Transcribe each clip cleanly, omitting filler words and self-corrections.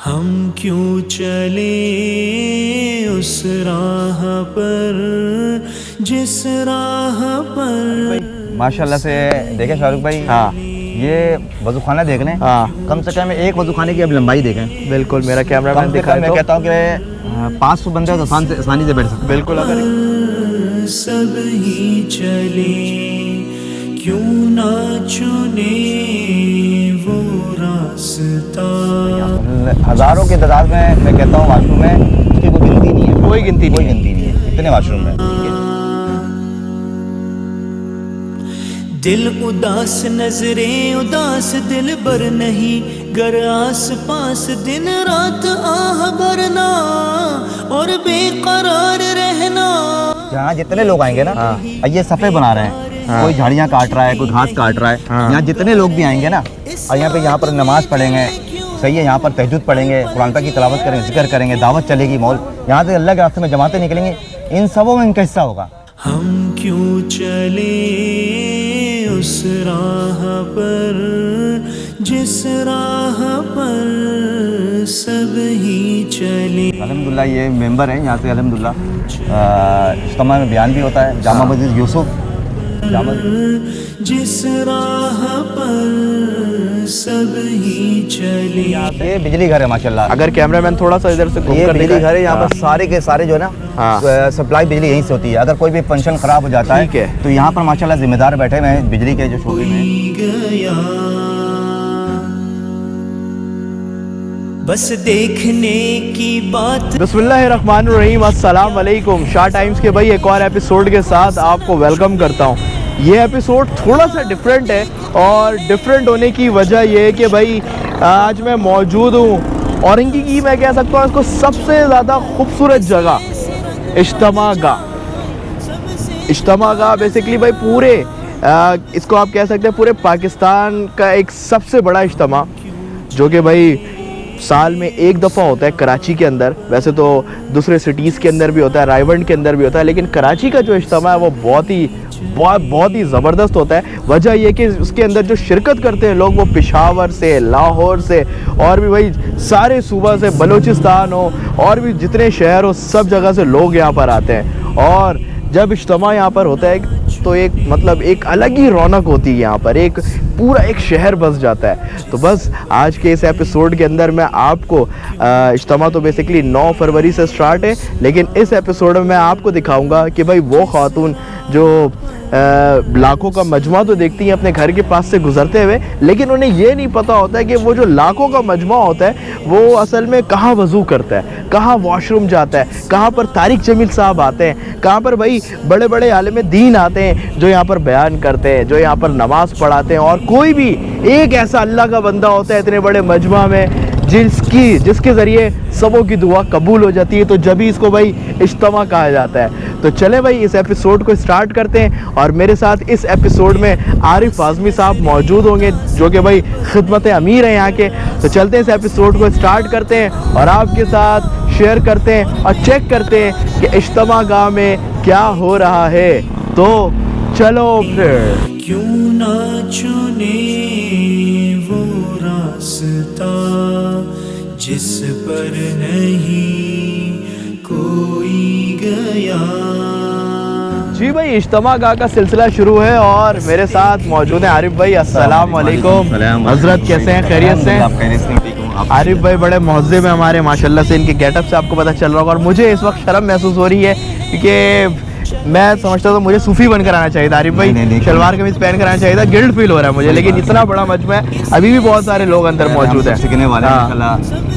हम क्यों चले उस राह पर जिस राह पर। माशाल्लाह से देखें शाहरुख भाई, हाँ ये वज़ूखाना देख लें। हाँ कम से कम एक वज़ूखाने की अब लंबाई देखें। बिल्कुल, मेरा कैमरामैन दिखाए मैं तो कहता हूँ कि 500 बंदे आसानी से बैठ सकते। बिल्कुल। अगर सब ही चले क्यों ना चुने वो रास्ता। हज़ारों की तादाद में मैं कहता हूँ वाशरूम में उसकी कोई गिनती नहीं है। कोई गिनती नहीं है, इतने वाशरूम में। दिल उदास नजरें उदास दिल बर नहीं, गर आस पास दिन रात आह भरना और बेकरार रहना। यहाँ जितने लोग आएंगे ना, ये सफ़े बना रहे हैं। कोई झाड़ियाँ काट रहा है, कोई घास काट रहा है। यहाँ जितने लोग भी आएंगे ना, और यहाँ पर नमाज पढ़ेंगे, सही है, यहाँ पर तहज्जुद पढ़ेंगे, कुरान पाक की तिलावत करेंगे, जिक्र करेंगे, दावत चलेगी, मौल यहाँ से अल्लाह के रास्ते में जमातें निकलेंगी। इन सबों में इनका हिस्सा होगा। हम क्यों चले उस राह पर जिस राह पर सब ही चले। अल्हम्दुलिल्लाह ये मेंबर हैं यहाँ से। अल्हम्दुलिल्लाह इज्तिमा में बयान भी होता है। जामा मस्जिद यूसुफ जिस राह पर सब ही चले। ये बिजली घर है माशाल्लाह। अगर कैमरामैन थोड़ा सा इधर से घूम ये कर बिजली घर है। यहाँ पर सारे के सारे जो है ना, सप्लाई बिजली यहीं से होती है। अगर कोई भी फंक्शन खराब हो जाता है तो यहाँ पर माशाल्लाह जिम्मेदार बैठे हुए हैं बिजली के जो शोबे में। बस देखने की बात। बिस्मिल्लाहिर्रहमानिर्रहीम, अस्सलाम वालेकुम। शाह टाइम्स के भाई एक और एपिसोड के साथ आपको वेलकम करता हूँ। ये एपिसोड थोड़ा सा डिफरेंट है और डिफरेंट होने की वजह ये है कि भाई आज मैं मौजूद हूँ औरंगी की, मैं कह सकता हूँ इसको सबसे ज़्यादा खूबसूरत जगह इज्तिमा गाह। बेसिकली भाई पूरे इसको आप कह सकते हैं पूरे पाकिस्तान का एक सबसे बड़ा इज्तिमा, जो कि भाई साल में एक दफ़ा होता है कराची के अंदर। वैसे तो दूसरे सिटीज़ के अंदर भी होता है, रायवंड के अंदर भी होता है, लेकिन कराची का जो इज्तिमा है वो बहुत ही ज़बरदस्त होता है। वजह यह कि उसके अंदर जो शिरकत करते हैं लोग, वो पेशावर से, लाहौर से और भी भाई सारे सूबा से, बलूचिस्तान हो और भी जितने शहर हो, सब जगह से लोग यहाँ पर आते हैं। और जब इज्तिमा यहाँ पर होता है तो एक अलग ही रौनक होती है यहाँ पर, एक पूरा एक शहर बस जाता है। तो बस आज के इस एपिसोड के अंदर मैं आपको इज्तिमा तो बेसिकली 9 फरवरी से स्टार्ट है, लेकिन इस एपिसोड में मैं आपको दिखाऊंगा कि भाई वो खातून जो लाखों का मजमा तो देखती हैं अपने घर के पास से गुजरते हुए, लेकिन उन्हें ये नहीं पता होता है कि वो जो लाखों का मजमा होता है वो असल में कहाँ वज़ू करता है, कहाँ वॉशरूम जाता है, कहाँ पर तारिक जमील साहब आते हैं, कहाँ पर भाई बड़े बड़े आलिम दीन आते हैं जो यहाँ पर बयान करते हैं, जो यहाँ पर नमाज़ पढ़ाते हैं। और कोई भी एक ऐसा अल्लाह का बंदा होता है इतने बड़े मजमा में जिसके ज़रिए सबों की दुआ कबूल हो जाती है, तो जब भी इसको भाई इज्तिमा कहा जाता है। तो चले भाई इस एपिसोड को स्टार्ट करते हैं। और मेरे साथ इस एपिसोड में आरिफ आज़मी साहब मौजूद होंगे, जो कि भाई खिदमत अमीर हैं यहाँ के। तो चलते हैं इस एपिसोड को स्टार्ट करते हैं और आपके साथ शेयर करते हैं और चेक करते हैं कि इज्तिमा गाह में क्या हो रहा है। तो चलो फिर। क्यों ना चुने वो रास्ता जिस पर नहीं कोई गया। जी भाई, इज्तिमा गाह का सिलसिला शुरू है और मेरे साथ मौजूद हैं आरिफ भाई। अस्सलाम वालेकुम हजरत, कैसे हैं? खैरियत से? आरिफ भाई बड़े मुहज़्ज़िब हैं हमारे माशाल्लाह से। इनके गेटअप से आपको पता चल रहा होगा। और मुझे इस वक्त शर्म महसूस हो रही है क्योंकि मैं समझता था मुझे सूफ़ी बनकर आना चाहिए था आरिफ भाई, शलवार कमीज़ पहन कर आना चाहिए था। गिल्ट फील हो रहा है मुझे, लेकिन इतना बड़ा मजमा है, अभी भी बहुत सारे लोग अंदर मौजूद हैं, सीखने वाले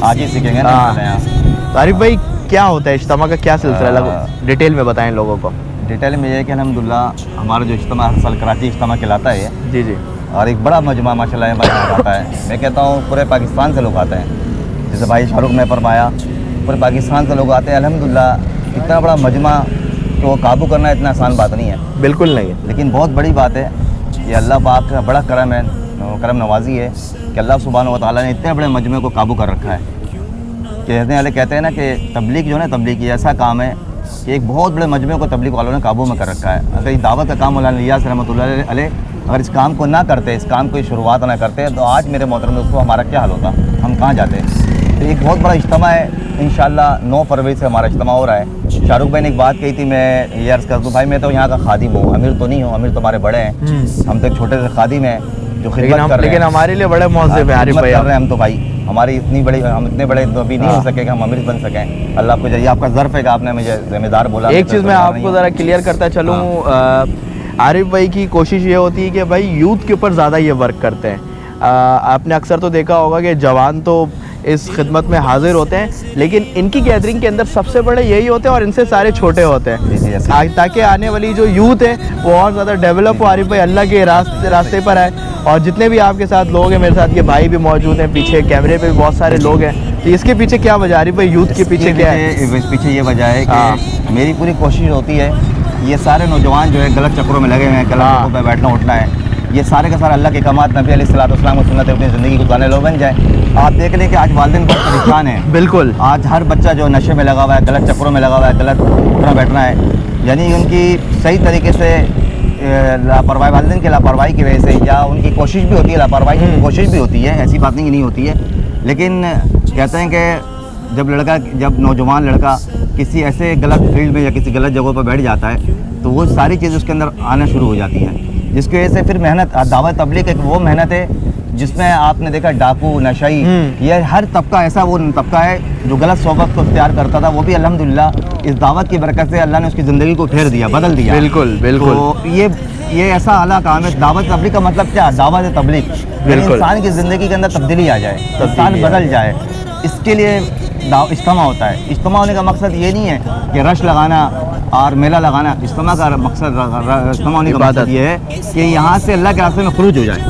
आज ही सीखेंगे। तो आरिफ भाई क्या होता है इज्तिमा का, क्या सिलसिला, डिटेल में बताएं लोगों को। डिटेल में ये है कि अल्हम्दुलिल्लाह हमारा जो इज्तिमा हर साल कराची इज्तिमा कहलाता है। जी जी। और एक बड़ा मजमा माशाल्लाह आता है। मैं कहता हूँ पूरे पाकिस्तान से लोग आते हैं। जैसे भाई शाहरुख ने फरमाया, पूरे पाकिस्तान से लोग आते हैं। अल्हम्दुलिल्लाह इतना बड़ा मजमा तो काबू करना इतना आसान बात नहीं है। बिल्कुल नहीं है, लेकिन बहुत बड़ी बात है कि अल्लाह पाक का बड़ा करम है, करम नवाजी है कि अल्लाह सुब्हानहू व तआला ने इतने बड़े मजमे को काबू कर रखा है। कहने वाले कहते हैं ना कि तबलीग जो है ना, तबलीग ऐसा काम है कि एक बहुत बड़े मजमे को तबलीग वालों ने काबू में कर रखा है। अगर इस दावत का काम मौलाना इलियास रहमतुल्लाह अलैह अगर इस काम को ना करते, इस काम की शुरुआत ना करते, तो आज मेरे मोहतरम दोस्तों हमारा क्या हाल होता, हम कहाँ जाते। तो एक बहुत बड़ा इज्तिमा है। इंशाल्लाह 9 फरवरी से हमारा इज्तिमा हो रहा है। शाहरुख भाई ने एक बात कही थी, मैं ये अर्ज़ कर दूँ, भाई मैं तो यहाँ का खादिम हूँ, अमीर तो नहीं हूँ, अमीर तो हमारे बड़े हैं, हम तो एक छोटे से खादिम हैं जो खिदमत कर रहे हैं। लेकिन हमारे लिए बड़े मौज़िब है आरिफ भाई कर रहे हैं हम तो भाई, हमारी इतनी बड़ी, हम इतने बड़े तो अभी नहीं हो सके कि हम अमीर बन सकें। अल्लाह को चाहिए, आपका ज़र्फ़ है कि आपने मुझे ज़िम्मेदार बोला। एक चीज़ मैं आपको ज़रा क्लियर करता चलूँ, आरिफ भाई की कोशिश ये होती है कि भाई यूथ के ऊपर ज़्यादा ये वर्क करते हैं। आपने अक्सर तो देखा होगा कि जवान तो इस खिदमत में हाजिर होते हैं, लेकिन इनकी गैदरिंग के अंदर सबसे बड़े यही होते हैं और इनसे सारे छोटे होते हैं, ताकि आने वाली जो यूथ है वो और ज़्यादा डेवलप हो। आरिफ भाई अल्लाह के रास्ते पर आए, और जितने भी आपके साथ लोग हैं, मेरे साथ ये भाई भी मौजूद हैं, पीछे कैमरे पे भी बहुत सारे लोग हैं, तो इसके पीछे क्या वजह आरिफ भाई, यूथ के पीछे क्या है? पीछे ये वजह है कि मेरी पूरी कोशिश होती है ये सारे नौजवान जो है गलत चक्रों में लगे हुए हैं, गलत जगहों पर बैठना उठना है, ये सारे का सारा अल्लाह के कमात नबी अलैहिस्सलाम की सुन्नत है, अपनी ज़िंदगी को गुजारने लोग बन जाए। आप देख लें कि आज वालिदैन बहुत परेशान हैं। बिल्कुल, आज हर बच्चा जो नशे में लगा हुआ है, गलत चक्रों में लगा हुआ है, गलत उठना बैठना है, यानी उनकी सही तरीके से लापरवाही, वालिदैन की लापरवाही की वजह से, या उनकी कोशिश भी होती है, लापरवाही की कोशिश भी होती है, ऐसी बात नहीं होती है, लेकिन कहते हैं कि जब नौजवान लड़का किसी ऐसे गलत फील्ड में या किसी गलत जगहों पर बैठ जाता है तो वो सारी चीज़ उसके अंदर आना शुरू हो जाती हैं, जिसकी वजह से फिर मेहनत, दावत तबलीग एक वो मेहनत है जिसमें आपने देखा डाकू, नशाई, ये हर तबका ऐसा वो तबका है जो गलत सोबत को इख्तियार करता था, वो भी अल्हम्दुलिल्लाह इस दावत की बरकत से अल्लाह ने उसकी ज़िंदगी को फेर दिया, बदल दिया। बिल्कुल बिल्कुल। तो ये ऐसा आला काम है। दावत तबलीग का मतलब क्या? दावत तबलीग, इंसान की ज़िंदगी के अंदर तब्दीली आ जाए, इंसान बदल जाए, इसके लिए इज्तिमा होता है। इज्तिमा होने का मकसद ये नहीं है कि रश लगाना और मेला लगाना, इज्तिमा का मकसद, इज्तिमा होने का मकसद ये है कि यहाँ से अल्लाह के रास्ते में खुरूज हो जाए,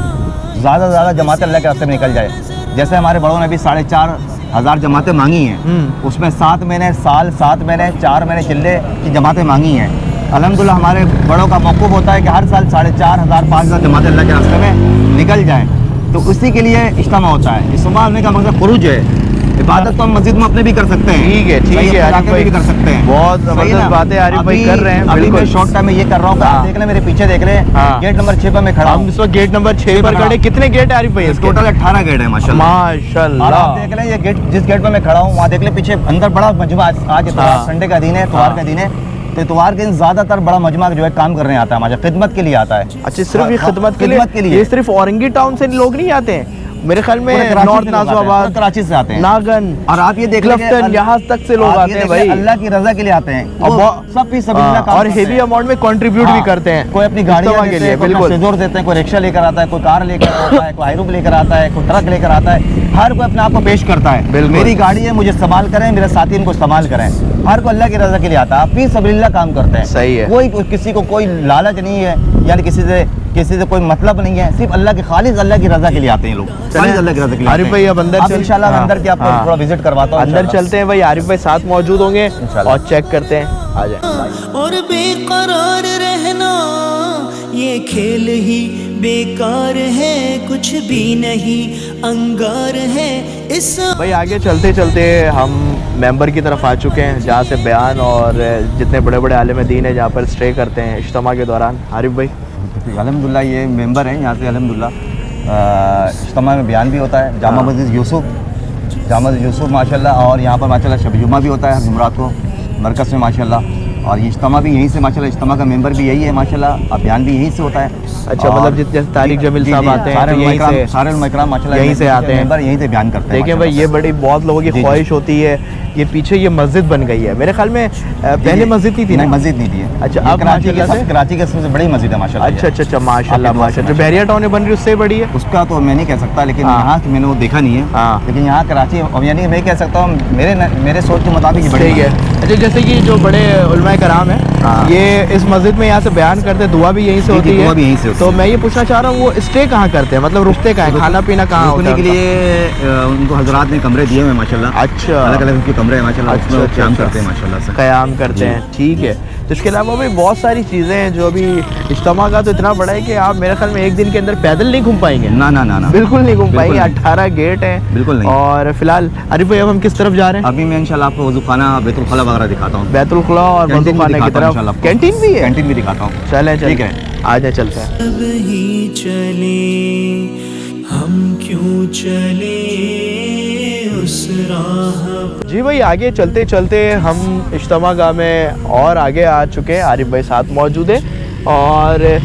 ज़्यादा से ज़्यादा जमातें अल्लाह के रास्ते में निकल जाए। जैसे हमारे बड़ों ने भी 4,500 जमातें मांगी हैं, उसमें 7 महीने, 7 महीने, 4 महीने चिल्ले की जमातें मांगी हैं। अल्हम्दुलिल्लाह हमारे बड़ों का मौक़ूफ़ होता है कि हर साल 4,500, 5,000 जमातें अल्लाह के रास्ते में निकल जाएँ, तो उसी के लिए इज्तिमा होता है। इज्तिमा होने का मकसद खुरूज है। इबादत तो हम मस्जिद में अपने भी कर सकते हैं, ठीक है आरिफ भाई, भी कर सकते हैं, बहुत जबरदस्त बातें आरिफ भाई कर रहे हैं। अभी मैं शॉर्ट टाइम में ये कर रहा हूँ, आप देख लें मेरे पीछे देख लें, गेट नंबर 6 पर मैं खड़ा हूँ। हम इस वक्त गेट नंबर 6 पर खड़े। कितने गेट है आरिफ भाई? टोटल 18 गेट है माशाल्लाह। माशाल्लाह। आप देख लें ये गेट, जिस गेट पर मैं खड़ा हूँ वहाँ देख लें पीछे अंदर बड़ा मजमा, आज संडे का दिन है, इतवार का दिन है, तो इतवार के दिन ज़्यादातर बड़ा मजमा जो है काम करने आता है, माशा खिदमत के लिए आता है। अच्छा, सिर्फ ये खिदमत के लिए? ये सिर्फ औरंगी टाउन से लोग नहीं आते हैं, मेरे ख्याल में नॉर्थ नाज़िमाबाद, कराची से आते हैं, नागन, और आप ये देख क्लफ्टन, यहाँ तक से लोग आते हैं भाई, अल्लाह की रजा के लिए आते हैं, और सब फी सबीलिल्लाह काम और हेवी अमाउंट में कंट्रीब्यूट भी करते हैं। कोई अपनी गाड़ी के लिए, बिल्कुल जोर देते हैं, कोई रिक्शा लेकर आता है, कोई कार लेकर आता है, कोई हाईरूफ लेकर आता है, कोई ट्रक लेकर आता है, हर कोई अपने आप को पेश करता है, मेरी गाड़ी है, मुझे इस्तेमाल करें, मेरे साथी इनको इस्तेमाल करें, हर को अल्लाह की रजा के लिए आता है, फी सबीलिल्लाह काम करते हैं। सही है, कोई किसी को कोई लालच नहीं है, यानी किसी से कोई मतलब नहीं है, सिर्फ अल्लाह की, खालिस अल्लाह की रजा के लिए आते हैं लोग, खालिस अल्लाह की रजा के लिए। आरिफ भाई अब अंदर इंशाल्लाह मैं अंदर की आपको थोड़ा विजिट करवाता हूँ, अंदर चलते हैं भाई, आरिफ भाई साथ मौजूद होंगे और चेक करते हैं, आ जाए। और बेकरार रहना ये खेल ही बेकार है, कुछ भी नहीं अंगार है इस। भाई आगे चलते चलते हम मेंबर की तरफ आ चुके हैं, जहाँ से बयान और जितने बड़े बड़े आलिम दीन है जहाँ पर स्टे करते हैं इज्तिमा के दौरान। आरिफ भाई अल्हम्दुलिल्लाह ये मेंबर हैं यहाँ से, अल्हम्दुलिल्लाह इज्तिमा में बयान भी होता है, जामा मस्जिद यूसुफ माशाल्लाह, और यहाँ पर माशाल्लाह शब जुमा भी होता है जुमरात को मरकज़ में माशाल्लाह, और ये इज्तिमा भी यहीं से माशाल्लाह, इज्तिमा का मेंबर भी यही है माशाल्लाह, और बयान भी यहीं से होता है। अच्छा, मतलब जितने तारिक जमील साहब आते हैं सारे उलमा-ए-किराम माशाल्लाह यहीं से आते हैं, मेंबर यहीं से बयान करते हैं। देखें भाई ये बड़ी बहुत लोगों की ख्वाहिश होती है, ये पीछे ये मस्जिद बन गई है, मेरे ख्याल में पहले मस्जिद नहीं थी ना? मस्जिद नहीं थी। अच्छा, अब कराची के सबसे बड़ी मस्जिद है माशाल्लाह। अच्छा माशाल्लाह माशाल्लाह। जो बहरिया टाउन में बन रही है उससे बड़ी है? उसका तो मैं नहीं कह सकता, लेकिन यहाँ मैंने वो देखा नहीं है, लेकिन यहाँ कराची, यानी मैं कह सकता हूँ मेरे सोच के मुताबिक ये बड़ी है। अच्छा, जैसे कि जो बड़े उलमा-ए-किराम है ये इस मस्जिद में यहाँ से बयान करते हैं, दुआ भी यहीं से होती है, तो मैं ये पूछना चाह रहा हूँ वो स्टे कहाँ करते हैं, मतलब रुकते कहाँ हैं, खाना पीना कहाँ होता है? रुकने के लिए उनको हजरात ने कमरे दिए हुए माशाल्लाह। अच्छा, अलग-अलग उनके कमरे हैं माशाल्लाह, उसमें क़याम करते हैं माशाल्लाह से, क़याम करते हैं, ठीक है। तो इसके अलावा भी बहुत सारी चीज़ें हैं जो अभी इज्तिमा का तो इतना बड़ा है कि आप मेरे ख्याल में एक दिन के अंदर पैदल नहीं घूम पाएंगे। ना, बिल्कुल नहीं घूम पाएंगे, 18 गेट हैं, बिल्कुल नहीं। और फिलहाल आरिफ भाई अब हम किस तरफ जा रहे हैं? अभी मैं इंशाल्लाह आपको वज़ू खाना, बैतुल खला वगैरह दिखाता हूँ, बैतुल खला और वज़ू खाने की तरफ, कैंटीन भी है? कैंटीन भी दिखाता हूँ, चलें ठीक है, आजा चलते हैं। अब ही चले हम क्यों चले उस राह पर। जी भाई, आगे चलते चलते हम इज्तिमा गाह में और आगे आ चुके हैं। आरिफ भाई साथ मौजूद है। और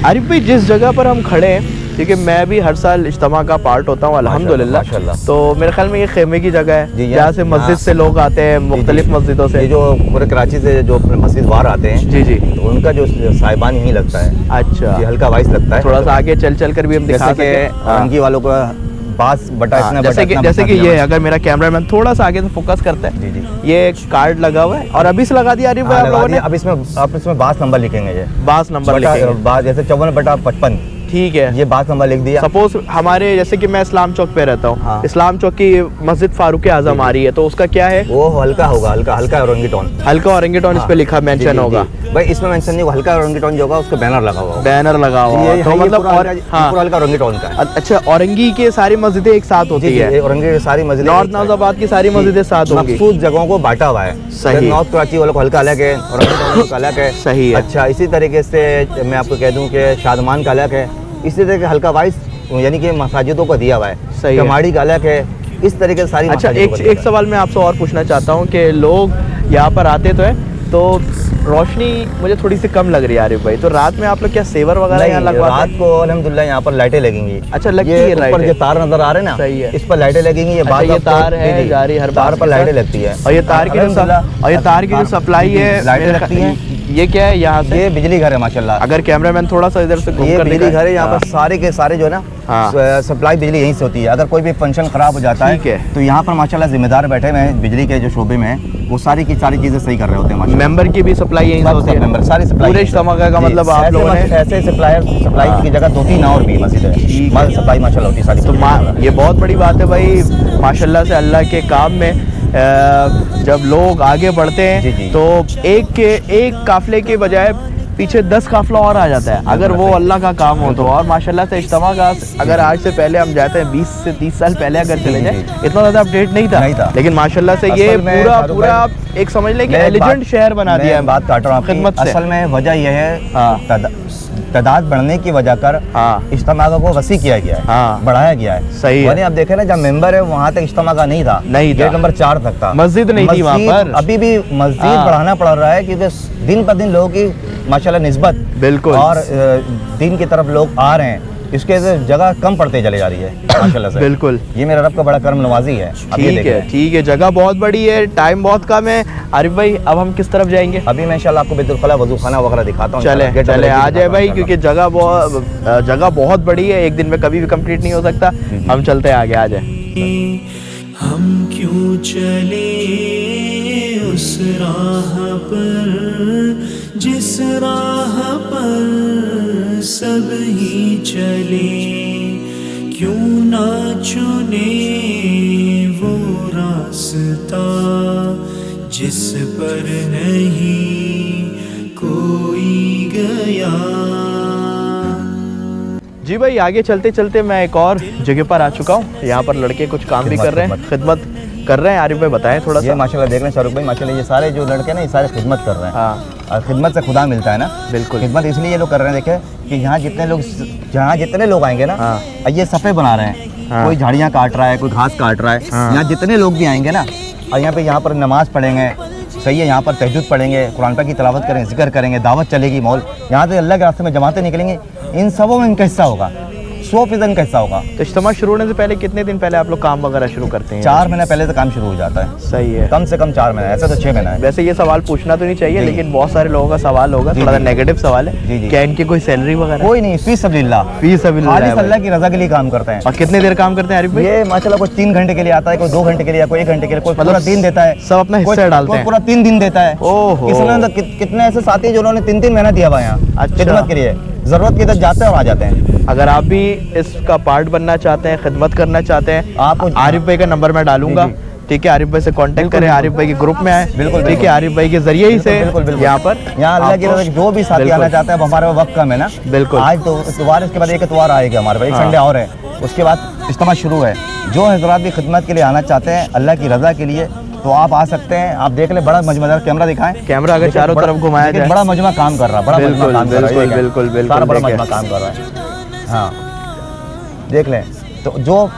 आरिफ भाई, जिस जगह पर हम खड़े हैं, क्योंकि मैं भी हर साल इज्तिमा का पार्ट होता हूँ अल्हम्दुलिल्लाह, माशाल्लाह। तो मेरे ख्याल में ये खेमे की जगह जी, है जहाँ से मस्जिद से लोग आते हैं, मुख्तलिफ मस्जिदों से। ये जो पूरे कराची से जो मस्जिद वार आते हैं, जी जी, तो उनका जो साहिबान यहीं लगता है। अच्छा, ये हल्का वाइस लगता है। थोड़ा सा आगे चल चल कर भी हम दिखा जैसे सके। कि औरंगी वालों का बास बटा इतना बटा, इतना जैसे बटा कि दिया ये, हुआ अगर मेरा कैमरामैन थोड़ा सा आगे से फोकस करता है, जी जी। ये एक कार्ड लगा हुआ है और अभी से लगा दिया आरिफ भाई हाँ, आप लगा लोगों ने। दिया। अब इसमें आप इसमें बास नंबर लिखेंगे, ये बास नंबर बटा लिखेंगे। बास जैसे 54/55, ठीक है, ये बास नंबर लिख दिया। सपोज हमारे, जैसे कि मैं इस्लाम चौक पे रहता हूँ, हाँ। इस्लाम चौक की मस्जिद फारूक आजम आ रही है, तो उसका क्या है? वो हल्का होगा, हल्का हल्का औरंगी टोन। हल्का औरंगी टोन इस पे लिखा मेंशन होगा। भाई इसमें मेंशन नहीं होगा, हल्का औरंगी टोन जो होगा उसका बैनर लगा हुआ होगा। बैनर लगा हुआ ये है, तो ये मतलब पूरा और हल्का- हाँ, पूरा हल्का औरंगी टोन का है। अच्छा, औरंगी के सारी मस्जिदें एक साथ जी होती जी, है। ये औरंगी की सारी मस्जिदें नॉर्थ नाउजाबाद की सारी मस्जिदें साथ होंगी। मखसूस जगहों को बांटा हुआ है। सही। जैसे नॉर्थ कराची वालों को हल्का अलग है, औरंगी टोन का अलग है। सही है। अच्छा, इसी तरीके से मैं आपको कह दूं कि शादमान का अलग है। इसी तरह के हल्का वाइस यानी कि मसाजिदों को दिया हुआ है। सही है। कमाड़ी का अलग है। इस तरीके से सारी अच्छा, मसाजिदों को दिया एक हुआ है। सवाल मैं आपसे और पूछना चाहता हूँ कि लोग यहाँ पर आते तो है, तो रोशनी मुझे थोड़ी सी कम लग रही है आरिफ भाई, तो रात में आप लोग क्या सेवर वगैरह यहाँ नहीं, लगवाते रात हैं? को अल्हम्दुलिल्लाह यहाँ पर लाइटें लगेंगी। अच्छा, लगती ये है ऊपर लाइटें। जो तार नजर आ रहे हैं ना, सही है। इस पर लाइटें लगेंगी। ये अच्छा, बाद ये आपको- तार है जी, जी, जा रही हर तार बात पर के लाइटें साथ। लगती है। और ये तार की जो अल्हम्दुलिल्लाह सप्लाई है, लाइटें मेरे लगती ख्याल- हैं। ये क्या है यहाँ से? ये बिजली घर है माशाल्लाह। अगर कैमरामैन थोड़ा सा इधर से घूम ये कर बिजली दिखाए। घर है। यहाँ हाँ। पर सारे के सारे जो है ना, हाँ। सप्लाई बिजली यहीं से होती है। अगर कोई भी फंक्शन खराब हो जाता ठीक है। तो यहाँ पर माशाल्लाह जिम्मेदार बैठे हुए हैं बिजली के जो शोबे में, वो सारी की सारी चीजें सही कर रहे होते हैं माशाल्लाह। मेंबर की भी सप्लाई यहीं से होती है। मेंबर सारी सप्लाई पूरे इज्तिमा का जी, मतलब आप लोगों ने ऐसे सप्लाई की जगह 2-3 और भी मस्जिद है। ठीक माल सप्लाई माशाल्लाह होती है सारी। तो ये बहुत बड़ी बात है भाई, माशाल्लाह से अल्लाह के काम में जब लोग आगे बढ़ते जी, हैं जी। तो एक काफले के बजाय पीछे 10 काफला और आ जाता है, अगर वो अल्लाह का काम हो तो। और माशाल्लाह से इज्तिमा का, अगर आज से पहले हम जाते हैं 20 से 30 साल पहले अगर चले जी, जाए, जी। इतना ज़्यादा अपडेट नहीं था, लेकिन माशाल्लाह से ये असल में पूरा फारूक पूरा भाई, आप एक समझ लें कि मैं एलिजेंट बात- शहर बना मैं दिया है बात काट रहा हूँ आपकी। खिदमत से। असल में वजह यह है, हाँ। तादाद बढ़ने की वजह कर हाँ। इज्तिमा को वसी किया गया है, हाँ। बढ़ाया गया है। सही है। यानी आप देखें ना, जब मेंबर है वहाँ तक इज्तिमा का नहीं था, नहीं था। गेट नंबर 4 तक था, मस्जिद नहीं थी वहाँ मस्जिद- पर। अभी भी मस्जिद हाँ। बढ़ाना पड़ रहा है, क्योंकि दिन पर दिन लोगों की माशाल्लाह निस्बत बिल्कुल। और दिन की तरफ लोग आ रहे हैं, इसके से जगह कम पड़ते चले जा रही है माशाल्लाह से। बिल्कुल। ये मेरा रब का बड़ा करम नवाजी है। अब ये ठीक है, देखें। ठीक है, जगह बहुत बड़ी है, टाइम बहुत कम है। आरिफ भाई, अब हम किस तरफ जाएंगे? अभी मैं इंशाल्लाह आपको बैतुल खला वजू खाना वगैरह दिखाता हूँ। चले इंशाल्लाह। गेट चले नंबर आ 1 जाए दिखाता हूँ भाई, इंशाल्लाह। क्योंकि जगह बहुत बड़ी है, एक दिन में कभी भी कंप्लीट नहीं हो सकता। जी। हम चलते हैं आगे, आ जाए। हम क्यों चले उस राह पर जिस राह पर सब ही चले, क्यों ना चुने वो रास्ता जिस पर नहीं कोई गया। जी भाई, आगे चलते चलते मैं एक और जगह पर आ चुका हूँ। यहाँ पर लड़के कुछ काम भी कर रहे हैं, खिदमत कर रहे हैं। आरिफ भाई बताएं थोड़ा ये सा। माशाल्लाह देख रहे हैं शाहरुख भाई, माशाल्लाह ये सारे जो लड़के ना, ये सारे खिदमत कर रहे हैं। हाँ, और खिदमत से खुदा मिलता है ना। बिल्कुल। खिदमत इसलिए ये लोग कर रहे हैं, देखे कि यहाँ जितने लोग आएंगे ना, हाँ। ये सफ़े बना रहे हैं। हाँ। कोई झाड़ियाँ काट रहा है, कोई घास काट रहा है। हाँ। यहाँ जितने लोग भी आएंगे ना, और यहाँ पर नमाज़ पढ़ेंगे, सही है, यहाँ पर तहज्जुद पढ़ेंगे, कुरान पाक की तिलावत करेंगे, जिक्र करेंगे, दावत चलेगी, मौल यहाँ से अल्लाह के रास्ते में जमाते निकलेंगे। इन सबों में इनका हिस्सा होगा, 100% का हिस्सा होगा। तो इज्तिमा शुरू होने से पहले कितने दिन पहले आप लोग काम वगैरह शुरू करते हैं? 4 महीने पहले से काम शुरू हो जाता है, सही है। कम से कम 4 महीने, ऐसा तो 6 महीना है। वैसे ये सवाल पूछना तो नहीं चाहिए, जी। लेकिन बहुत सारे लोगों का सवाल होगा, जी, थोड़ा सा जी। नेगेटिव सवाल जी, है, जी। क्या इनकी कोई सैलरी वगैरह? कोई नहीं, फी सबिलिल्लाह, फीस अभी खालिस अल्लाह की रजा के लिए काम करते हैं। और कितने देर काम करते हैं आरिफ भाई? ये माशाल्लाह कोई 3 घंटे के लिए आता है, कोई 2 घंटे के लिए, कोई 1 घंटे के लिए, कोई पूरा दिन देता है। सब अपना हिस्सा कोई- डालते कोई हैं। पूरा 3 दिन देता है। ओहो। किसने तो कितने ऐसे साथी हैं जिन्होंने 3-3 महीना दिया हुआ है यहाँ अच्छा। खिदमत के लिए, जरूरत की तक जाते हैं और आ जाते हैं। अगर आप भी इसका पार्ट बनना चाहते हैं, खिदमत करना चाहते हैं, आपको- आरिफ भाई का नंबर मैं डालूंगा, जी, ठीक है? आरिफ भाई से कांटेक्ट बिल्कुल, करें, बिल्कुल। आरिफ भाई के ग्रुप में आए, बिल्कुल, ठीक है? आरिफ भाई के जरिए ही से बिल्कुल, बिल्कुल। यहाँ पर यहाँ अल्लाह की आपको- रजा जो भी साथी बिल्कुल। आना चाहता है, अब हमारे वक्त कम है ना। बिल्कुल। आज तो इतवार, इसके बाद एक इतवार आएगा हमारे पास, एक हाँ। संडे और है, उसके बाद इज्तिमा शुरू है। जो हजरात भी खिदमत के लिए आना चाहते हैं अल्लाह की रजा के लिए, तो आप आ सकते हैं। आप देख ले, बड़ा मजमा, कैमरा दिखाएं, कैमरा अगर देखिए, चारों बड़ा- तरफ घुमाया देखिए, जाए। बड़ा मजमा काम कर रहा है, बड़ा मजमा बिल्कुल, काम कर रहा है, बिल्कुल, ये बिल्कुल, बिल्कुल, सारा बड़ा देखिए। मजमा काम कर रहा है। हाँ, देख लें, तो जो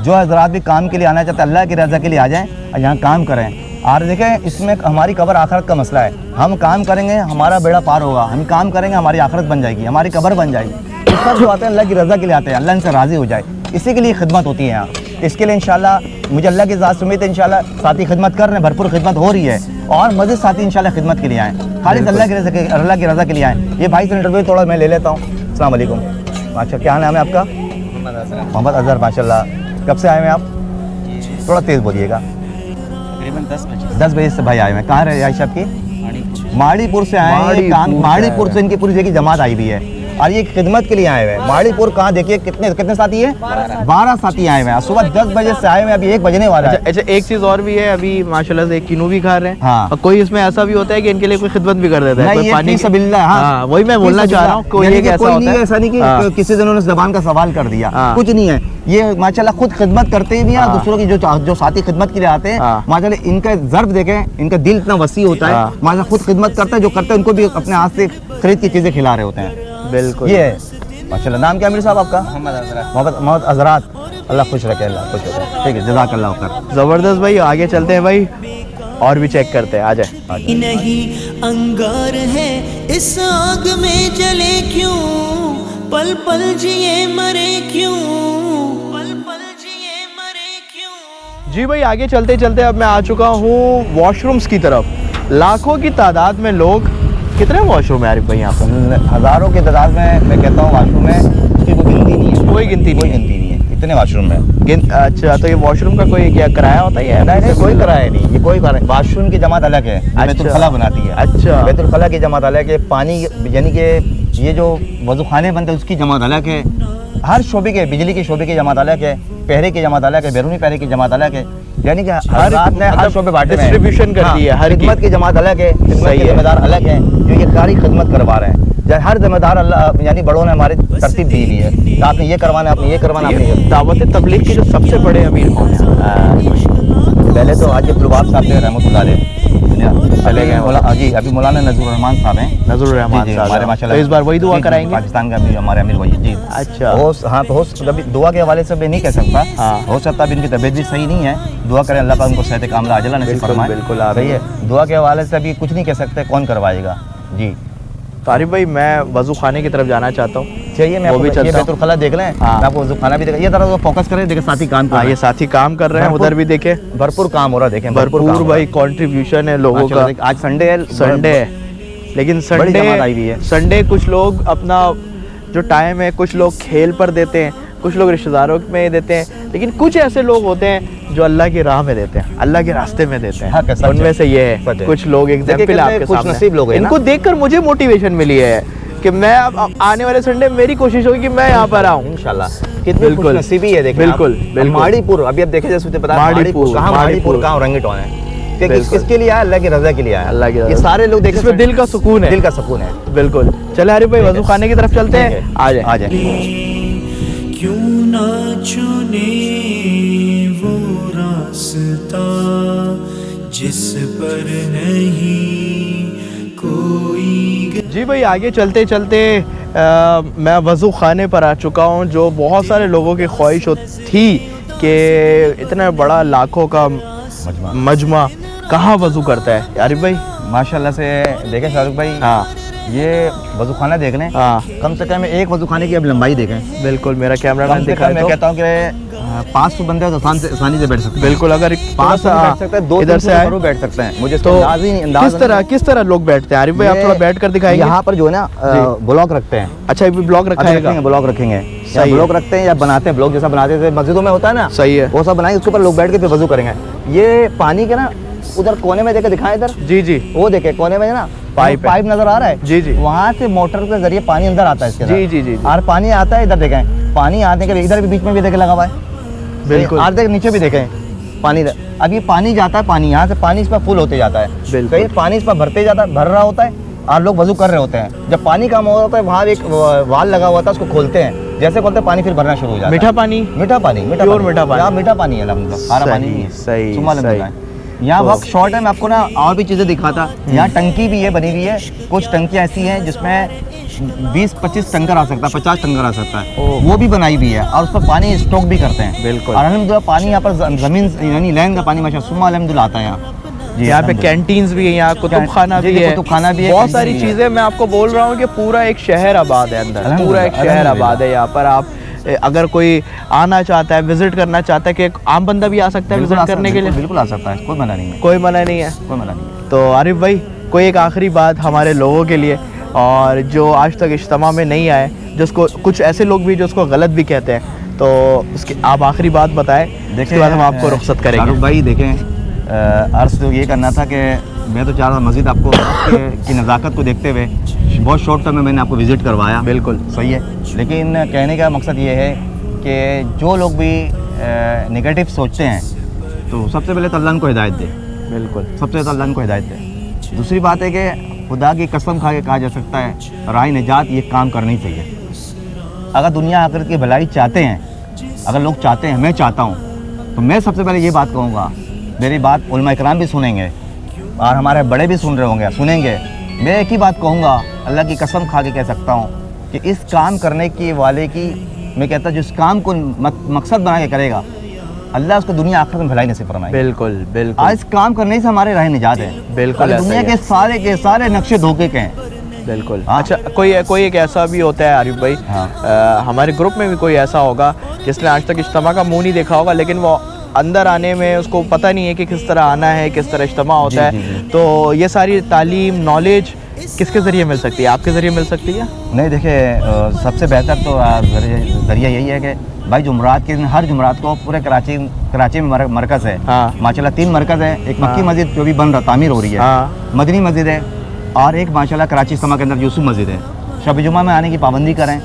जो हजरात भी काम के लिए आना चाहते हैं अल्लाह की रज़ा के लिए आ जाएं और यहाँ काम करें। और देखें इसमें हमारी कब्र आखिरत का मसला है, हम काम करेंगे हमारा बेड़ा पार होगा, हम काम करेंगे हमारी आखिरत बन जाएगी, हमारी कब्र बन जाएगी। इस पर जो आते हैं अल्लाह की रज़ा के लिए आते हैं, अल्लाह इनसे राज़ी हो जाए, इसी के लिए खिदमत होती है यहाँ। इसके लिए इंशाल्लाह मुझे अल्लाह की ज़ात से उम्मीद है इंशाल्लाह साथी खिदमत कर रहे हैं, भरपूर खिदमत हो रही है और मज़ीद साथी इंशाल्लाह खिदमत के लिए आएँ, खालिद अल्लाह की रज़ा के लिए आएँ। ये भाई से इंटरव्यू थोड़ा मैं ले लेता हूँ। अस्सलाम वालेकुम। अच्छा, क्या नाम है आपका? मोहम्मद अज़हर। माशाल्लाह, कब से आए हैं आप? थोड़ा तेज़ बोलिएगा। तकरीबन 10 बजे से भाई आए हैं। कहाँ रहे आयशा आपकी? माड़ीपुर से आए हैं। माड़ीपुर से इनकी पूरी जगह जमात आई हुई है और ये खिदमत के लिए आए हुए हैं। माड़ीपुर कहाँ देखिए कितने साथी हैं? 12 साथी आए हुए हैं। सुबह 10 बजे से आए हुए हैं, अभी 1 बजने वाला है। अच्छा, एक चीज और भी है, अभी माशाल्लाह से किनू भी खा रहे हैं। हाँ। और कोई इसमें ऐसा भी होता है कि इनके लिए कोई खिदमत भी कर देता है, नहीं, कोई ये पानी फी सबिल्लाह है, हाँ। हाँ, वही मैं बोलना चाह रहा हूँ, कोई यानी एक कि ऐसा कोई होता नहीं है। है, ऐसा नहीं कि हाँ। किसी दिन उन्होंने ज़बान का सवाल कर दिया, हाँ। कुछ नहीं है। ये माशाल्लाह खुद खिदमत करते भी हैं, हाँ। दूसरों की जो साथी खिदमत के लिए आते हैं, हाँ। माशाल्लाह इनका ज़र्फ देखें, इनका दिल इतना वसी होता है। हाँ। माशाल्लाह खुद खिदमत करते हैं, जो करते हैं उनको भी अपने हाथ से खरीद की चीज़ें खिला रहे होते हैं। बिल्कुल। ये है माशाल्लाह। नाम क्या है मेरे साहब आपका? मोहम्मद मोहम्मद अज़रात। अल्लाह खुश रखे, अल्लाह खुश रखे। ठीक है, जज़ाकल्लाह खैर। जबरदस्त भाई, आगे चलते हैं भाई और भी चेक करते हैं। आ जाए। नहीं अंगार है इस आग में जले क्यों, पल पल जिए मरे क्यों, पल पल जिए मरे क्यों। जी भाई, आगे चलते चलते अब मैं आ चुका हूँ वॉशरूम्स की तरफ। लाखों की तादाद में लोग, कितने वॉशरूम है आरिफ भाई यहाँ पर? हज़ारों की तादाद में मैं कहता हूँ वाशरूम में, उसकी कोई गिनती नहीं है। कोई गिनती नहीं है। इतने वाशरूम है। अच्छा, तो ये वॉशरूम का कोई क्या किराया होता है? नहीं, कोई किराया नहीं, ये कोई किराया। वाशरूम की जमात अलग है, बैतुल खला बनाती है। अच्छा। बैतुल खला की जमात अलग है। पानी यानी कि ये जो वज़ूखाने बनते हैं उसकी जमात अलग है। हर शोबे के, बिजली के शोबे की जमात अलग है, पहरे की जमात अलग है, बैरूनी पहरे की जमात अलग है। यानी कि हर शोबे बांटे हैं, डिस्ट्रीब्यूशन कर दी है। हर खिदमत की जमात अलग है, खिदमत के जिम्मेदार अलग है, जो ये सारी खिदमत करवा रहे हैं। हर जिम्मेदार अल्लाह यानी बड़ों ने हमारी तरतीब दी हुई है कि आपने ये करवाना, आपने ये करवाना, आपने ये। दावत तबलीग के जो सबसे बड़े अमीर कौन है? पहले तो आज तुलबाब साहब थे रहमतुल्लाह अलैह, चले गए जी। अभी मौलाना नज़रुर रहमान साहब हैं। नज़रुर रहमान साहब हमारे माशाल्लाह, तो इस बार वही दुआ कराएंगे? पाकिस्तान का भी हमारे अमीर वही जी। अच्छा। हाँ, तो अभी दुआ के हवाले से भी नहीं कह सकता। हाँ। हो सकता है इनकी तबीयत भी सही नहीं है, दुआ करें अल्लाह पाक उनको सेहत कामला अजला नसीब फरमाए। बिल्कुल सही है। दुआ के हवाले से अभी कुछ नहीं कह सकते, कौन करवाएगा जी। तो आरिफ भाई, मैं वज़ू खाने की तरफ जाना चाहता हूँ। चाहिए मैं वो भी ये चलता बैतुल खला देख लें। हाँ। मैं आपको वज़ू खाना भी देख, ये तरह फोकस करें, देखें साथी काम कर हाँ, रहे ये हैं। साथी काम कर रहे हैं, उधर भी देखे भरपूर काम हो रहा है, देखें भरपूर काम हो रहा भाई कंट्रीब्यूशन है लोगों का। है। आज संडे है, संडे है, लेकिन बड़ी जमात आई हुई है। संडे कुछ लोग अपना जो टाइम है, कुछ लोग खेल पर देते हैं, कुछ लोग रिश्तेदारों में देते हैं, लेकिन कुछ ऐसे लोग होते हैं जो अल्लाह की राह में देते हैं, अल्लाह के रास्ते में देते हाँ, सच हैं। उनमें है। से ये सच है, है। कुछ लोग एग्जाम्पल आपके खुश नसीब लोग सामने। हैं ना। इनको देखकर मुझे मोटिवेशन मिली है कि मैं अब आने वाले संडे मेरी कोशिश होगी कि मैं यहाँ पर आऊँ इंशाल्लाह। कितनी बिल्कुल। खुशनसीबी है, देखें बिल्कुल, आप। बिल्कुल। माड़ीपुर, अभी आप देखें जैसे पता माड़ीपुर, कहाँ माड़ीपुर। कहाँ रंगीटोन है, कि बिल्कुल। किसके लिए आया? अल्लाह की रज़ा के लिए आया। अल्लाह की रज़ा। ये सारे लोग देखें, इसमें दिल का सुकून है। दिल का सुकून है। बिल्कुल। चले आरिफ भाई, वज़ू खाने की तरफ चलते हैं। आ जाए। आ जाए। क्यों ना चुने वो रास्ता जिस पर नहीं कोई। जी भाई, आगे चलते चलते मैं वज़ू खाने पर आ चुका हूँ, जो बहुत सारे लोगों की ख्वाहिश थी कि इतना बड़ा लाखों का मजमा कहाँ वज़ू करता है। आरिफ भाई माशाल्लाह से देखें शाहरुख भाई, हाँ, ये वज़ू खाना देख लें। हाँ, कम से कम एक वज़ू खाने की अब लंबाई देखें। बिल्कुल। मेरा कैमरा कम मैन से दिखा कम मैं तो कहता हूँ कि 500 बंदे तो आसानी से बैठ सकते हैं। बिल्कुल। अगर 500 बैठ सकते हैं, 2 इधर से आए बैठ सकते हैं। मुझे तो किस तरह लोग बैठते हैं? आरिफ भाई, आप थोड़ा बैठ कर दिखाएंगे। यहाँ पर जो है ना ब्लॉक रखते हैं। अच्छा, ये भी ब्लॉक रखा है? ब्लॉक रखेंगे, सही है। ब्लॉक रखते हैं या बनाते हैं, ब्लॉक जैसा बनाते थे मस्जिदों में होता है ना, सही है। वो सब बनाएंगे, उसके ऊपर लोग बैठ के फिर वज़ू करेंगे। ये पानी के ना उधर कोने में देखे दिखाएं, इधर जी जी, वो देखे कोने में ना पाइप नजर आ रहा है। जी जी, वहाँ से मोटर के जरिए पानी अंदर आता है इसके जी जी जी। और पानी आता है, इधर देखें पानी आने के इधर भी बीच में भी देखे लगा हुआ है। बिल्कुल। और देख नीचे भी देखें पानी। अब ये पानी जाता है, पानी यहाँ से पानी इस पर फुल होते जाता है। बिल्कुल। कहीं पानी इस पर भरते जाता है, भर रहा होता है और लोग वज़ू कर रहे होते हैं। जब पानी कम हो जाता है, वहाँ एक वाल लगा हुआ था, उसको खोलते हैं, जैसे खोलते हैं पानी फिर भरना शुरू हो जाता है। मीठा पानी, मीठा पानी, प्योर मीठा पानी। यहाँ मीठा पानी है अल्हम्दुलिल्लाह, खारा पानी नहीं है। सही, सुम्मा सही। अल्हम्दुलिल्लाह। यहाँ वक्त शॉर्ट है, मैं आपको ना और भी चीज़ें दिखाता। यहाँ टंकी भी है बनी हुई है, कुछ टंकियाँ ऐसी हैं जिसमें 20-25 टंकर आ सकता है, 50 टंकर आ सकता है, ओह। वो भी बनाई हुई है और उस पर पानी स्टॉक भी करते हैं। बिल्कुल। और अलहमदुलिल्लाह पानी यहाँ पर ज़मीन यानी लैंड का पानी माशाअल्लाह अलहमदुलिल्लाह आता है यहाँ। जी, यहाँ पे अल्हम्दुलिल्लाह। कैंटीन्स भी है, यहाँ कुतुब खाना जी, भी जी, है, कुतुब खाना भी है, बहुत कैंटीन सारी भी है। चीज़ें। मैं आपको बोल रहा हूँ कि पूरा एक शहर आबाद है अंदर, पूरा एक शहर अल्हम्दुलिल्लाह। आबाद है यहाँ पर। आप अगर कोई आना चाहता है, विजिट करना चाहता है, कि एक आम बंदा भी आ सकता है बिल्कुल विजिट करने के लिए, बिल्कुल आ सकता है, कोई मना नहीं है, कोई मना नहीं है। कोई मना नहीं है। तो आरिफ भाई, कोई एक आखिरी बात हमारे लोगों के लिए, और जो आज तक इज्तिमा में नहीं आए, जिसको कुछ ऐसे लोग भी जो उसको गलत भी कहते हैं, तो उसकी आप आखिरी बात बताएं, उसके बाद हम आपको रुख्सत करेंगे। शाहरुख भाई देखें, अर्ज़ तो ये करना था कि मैं तो चाह रहा मज़ीद आपको की नज़ाकत को देखते हुए बहुत शॉर्ट टर्म में मैंने आपको विज़िट करवाया। बिल्कुल सही है, लेकिन कहने का मकसद ये है कि जो लोग भी नेगेटिव सोचते हैं तो सबसे पहले तो अल्लाह उनको हिदायत दे, बिल्कुल सबसे ज़्यादा अल्लाह उनको हिदायत दे। दूसरी बात है कि खुदा की कसम खा के कहा जा सकता है, राह निजात ये काम करनी चाहिए। अगर दुनिया आखिरत की भलाई चाहते हैं, अगर लोग चाहते हैं, मैं चाहता हूँ, तो मैं सबसे पहले ये बात कहूँगा, मेरी बात उलमा इकराम भी सुनेंगे और हमारे बड़े भी सुन रहे होंगे, सुनेंगे। मैं एक ही बात कहूँगा, अल्लाह की कसम खा के कह सकता हूँ कि इस काम करने की वाले की, मैं कहता जिस काम को मकसद बना के करेगा, अल्लाह उसको दुनिया आखिरत में भलाई नसीब फरमाए। बिल्कुल बिल्कुल आज इस काम करने से हमारे राह निजात है। बिल्कुल अगर दुनिया ऐसा ही के सारे नक्शे धोखे के हैं। बिल्कुल। हाँ। अच्छा, कोई एक ऐसा भी होता है आरिफ भाई, हाँ। हमारे ग्रुप में भी कोई ऐसा होगा जिसने आज तक इज्तिमा का मुंह नहीं देखा होगा, लेकिन वो अंदर आने में उसको पता नहीं है कि किस तरह आना है, किस तरह इज्तिमा होता जी, है। जी, जी। तो ये सारी तालीम, नॉलेज किसके ज़रिए मिल सकती है? आपके ज़रिए मिल सकती है? नहीं, देखिए, सबसे बेहतर तो ज़रिया यही है कि भाई जुमरात के दिन, हर जुमरात को पूरे कराची में मरकज़ है। हाँ। माशाल्लाह 3 मरकज़ है। एक मक्की हाँ। मस्जिद जो भी बन रहा, तामीर हो रही है, हाँ। मदनी मस्जिद है, और एक माशाल्लाह कराची इस्लामा के अंदर यूसुफ मस्जिद है। शब जुमा में आने की पाबंदी करें,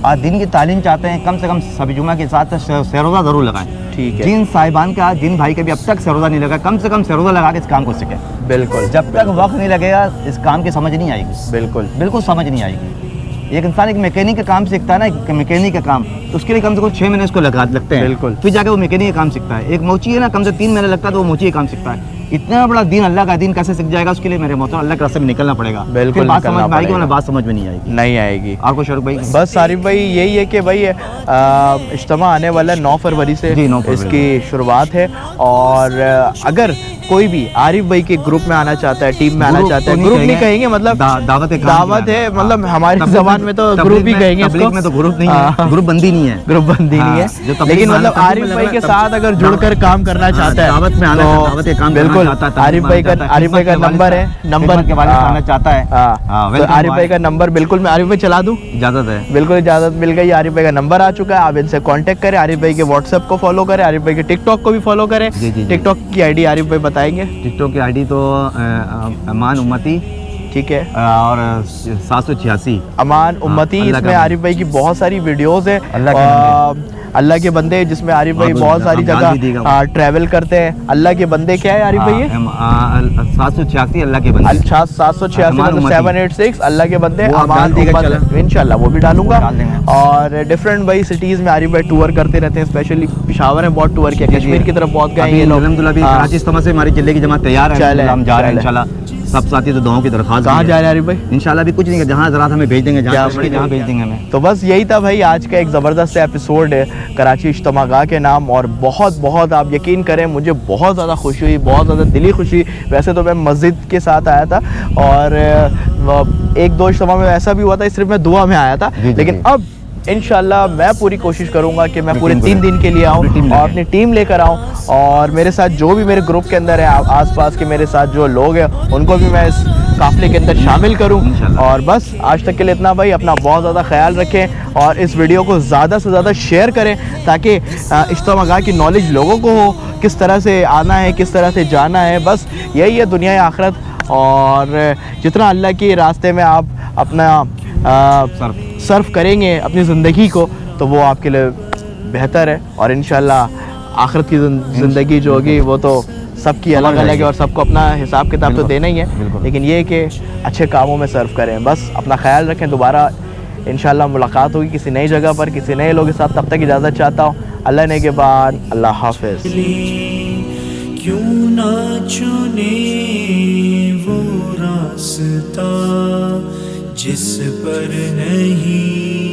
और दिन की तालीम चाहते हैं, कम से कम शब जुमा के साथ सरोज़ा ज़रूर लगाएं। ठीक है। जिन साहिबान का, जिन भाई के भी अब तक सरोज़ा नहीं लगा, कम से कम सरोज़ा लगा के इस काम को सीखें। बिल्कुल। जब तक वक्त नहीं लगेगा इस काम की समझ नहीं आएगी, बिल्कुल बिल्कुल समझ नहीं आएगी। एक इंसान एक मैकेनिक का काम सीखता है ना, एक मैकेनिक का काम, तो उसके लिए कम से कम 6 महीने उसको लगते हैं। बिल्कुल। फिर जाके वो मैकेनिक का काम सीखता है। एक मोची है ना, कम से 3 महीने लगता है तो वो मोची का काम सीखता है। इतना बड़ा दीन, अल्लाह का दीन कैसे सीख जाएगा? उसके लिए मेरे मोहतरम अल्लाह के रास्ते में निकलना पड़ेगा। बिल्कुल, फिर बात निकलना समझ में आएगी, पड़ेगा। वरना बात समझ में नहीं आएगी। नहीं आएगी। आपको शाहरुख भाई? बस आरिफ भाई यही है कि भाई इज्तिमा आने वाला 9 फरवरी से जी, 9 फरवरी इसकी शुरुआत है, और अगर कोई भी आरिफ भाई के ग्रुप में आना चाहता है, टीम में आना चाहता है, ग्रुप नहीं कहेंगे, मतलब दावत है, मतलब हमारी जबान में तो ग्रुप ही कहेंगे इसको। में तो ग्रुप नहीं हाँ। है, ग्रुप बंदी नहीं है, ग्रुप बंदी हाँ, नहीं जो है, तबलीग लेकिन में मतलब आना, आरिफ तबलीग भाई में के तब- साथ अगर दावत- जुड़कर काम करना हाँ, चाहता है, दावत में आना, तो दावत के काम करना बिल्कुल चाहता है, आरिफ भाई का खिदमत नंबर है, खिदमत के वाले हाँ, आना चाहता है। हाँ, हाँ, तो welcome आरिफ भाई भाई। का नंबर बिल्कुल मैं आरिफ भाई चला दूं, इजाज़त है। बिल्कुल इजाज़त मिल गई। आरिफ भाई का नंबर आ चुका है, आप इनसे कांटेक्ट करें, आरिफ भाई के व्हाट्सएप को फॉलो करें, आरिफ भाई के टिकटॉक को भी फॉलो करें। जी, जी, जी। टिकटॉक की आईडी आरिफ भाई बताएंगे? टिकटॉक की आईडी तो अमान उम्मती ठीक है, और 786 अमान उम्मती। अल्लाह इसमें का आरिफ भाई की बहुत सारी वीडियोस है, अल्लाह के अल्लाह के बंदे, जिसमें आरिफ भाई आप बहुत सारी गाल भी जगह देगा। ट्रैवल करते हैं। अल्लाह के बंदे क्या है आरिफ भाई? ये 786 अल्लाह के बंदे। अच्छा, 786 अमान मतलब उम्मती। 786 अल्लाह के बंदे, वो आप अमान डाल दीजिएगा, उम्मत। चला। इंशाल्लाह वो भी डालूंगा। डाल देंगे। और डिफरेंट भाई सिटीज़ में आरिफ भाई टूर करते रहते हैं, स्पेशली पेशावर में बहुत टूर किया, कश्मीर की तरफ बहुत गए ये लोग। अल्हम्दुलिल्लाह भी हाँ। कराची इस्तेमाल से हमारी जिले की जमात तैयार है, चले, हम जा रहे हैं चले। इंशाल्लाह। सब साथी तो दुआओं की दरख्वास्त कहाँ भी जा है। रहे हैं आरिफ भाई? इंशाल्लाह भी कुछ नहीं, जहाँ ज़रात हमें भेज देंगे, क्या जहाँ भेज जहाँ देंगे? भेज देंगे हमें। तो बस यही था भाई आज का एक ज़बरदस्त एपिसोड है कराची इज्तिमागाह के नाम, और बहुत बहुत आप यकीन करें मुझे बहुत ज़्यादा खुशी हुई, बहुत ज़्यादा दिली खुशी। वैसे तो मैं मस्जिद के साथ आया था, और 1-2 इज्तिमा में ऐसा भी हुआ था सिर्फ मैं दुआ में आया था, जी, जी, लेकिन जी। अब इंशाल्लाह मैं पूरी कोशिश करूंगा कि मैं अपनी पूरे टीम को 3 दिन के लिए आऊँ अपनी टीम और लेके। अपनी टीम लेकर आऊँ, और मेरे साथ जो भी मेरे ग्रुप के अंदर है, आसपास के मेरे साथ जो लोग हैं, उनको भी मैं इस काफिले के अंदर शामिल करूँ। इंशाल्लाह। और बस आज तक के लिए इतना भाई, अपना बहुत ज़्यादा ख्याल रखें और इस वीडियो को ज़्यादा से ज़्यादा शेयर करें, ताकि इज्तिमागाह की नॉलेज लोगों को हो, किस तरह से आना है, किस तरह से जाना है। बस यही है दुनिया आखिरत, और जितना अल्लाह के रास्ते में आप अपना सर्फ करेंगे अपनी ज़िंदगी को, तो वो आपके लिए बेहतर है। और इंशाल्लाह आखिरत की ज़िंदगी जो होगी वो तो सबकी अलग अलग है, और सबको अपना हिसाब किताब तो बिल्कुल, देना ही है, बिल्कुल। लेकिन ये कि अच्छे कामों में सर्व करें। बस अपना ख्याल रखें। दोबारा इंशाल्लाह मुलाकात होगी किसी नई जगह पर, किसी नए लोगों के साथ। तब तक इजाज़त चाहता हूँ। अल्लाह ने के बाद अल्लाह हाफिज़। क्यों ना चुने वो रास्ता जिस पर नहीं